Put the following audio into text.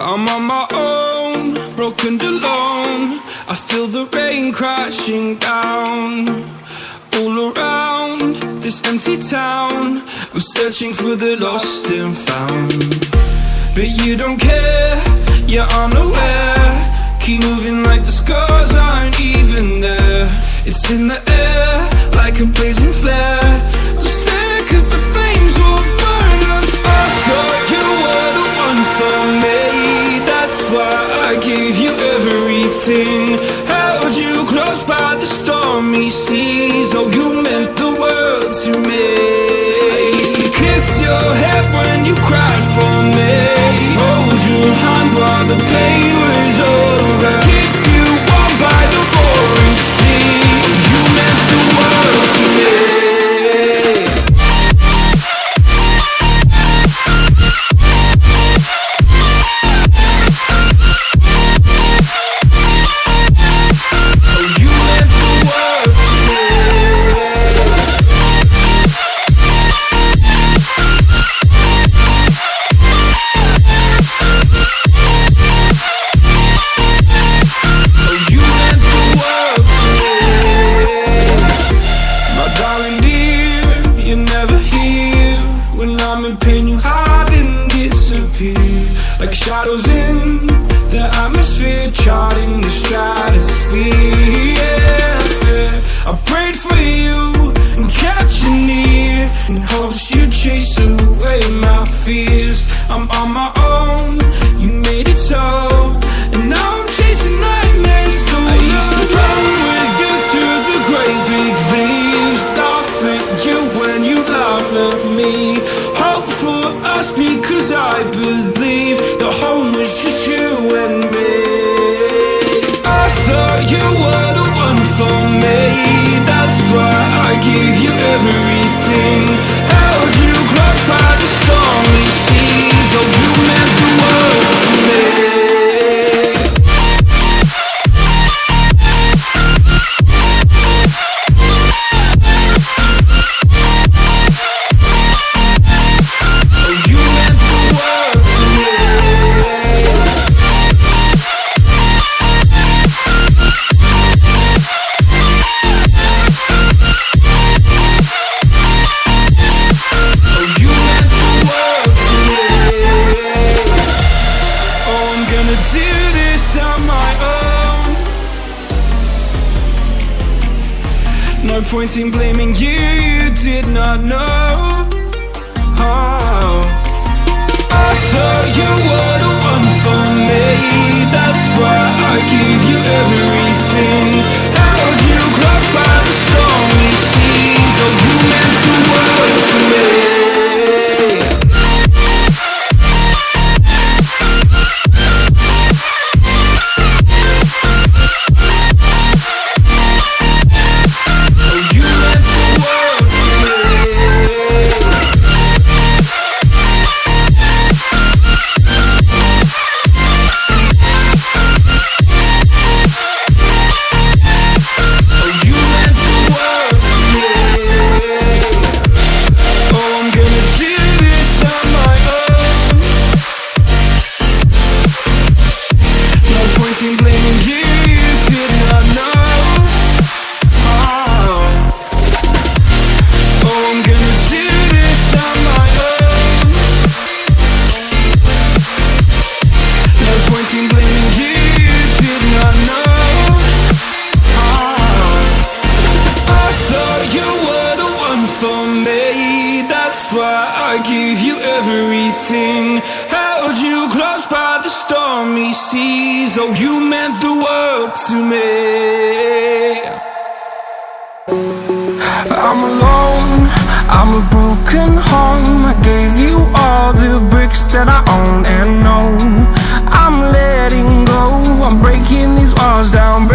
I'm on my own, broken and alone. I feel the rain crashing down. All around this empty town, I'm searching for the lost and found. But you don't care, you're unaware. Keep moving like the scars aren't even there. It's in the air, like a blazing flare. Just stare, cause the flames will burn us. I thought you were the one for me. That's why I gave you everything. Held you close by the stormy seas. Oh, you meant the world to me. I used to kiss your head when you cried for me. Hold your hand while the pain was over. Keep you warm by the roaring sea. You meant the world to me. Like shadows in the atmosphere, charting the stratosphere. Yeah. I prayed for you and kept you near, in hopes you'd chase away my fears. I'm on my own, you made it so, and now I'm chasing nightmares too. I used to run with you through the great big leaves, laugh at you when you laugh at me. Hope for us because I believe the home was just you and me. I thought you were the one for me. That's why I gave you everything. Held you close by the stormy seas. Oh, you meant the world to me. No point in blaming you, you did not know. Oh. I thought you were the one for me. That's why I gave you everything. Held you close by the stormy seas. Oh, you meant the world to me. That's why I gave you everything. Held you close by the stormy seas. Oh, you meant the world to me. I'm alone, I'm a broken home. I gave you all the bricks that I own and know. I'm letting go, I'm breaking these walls down.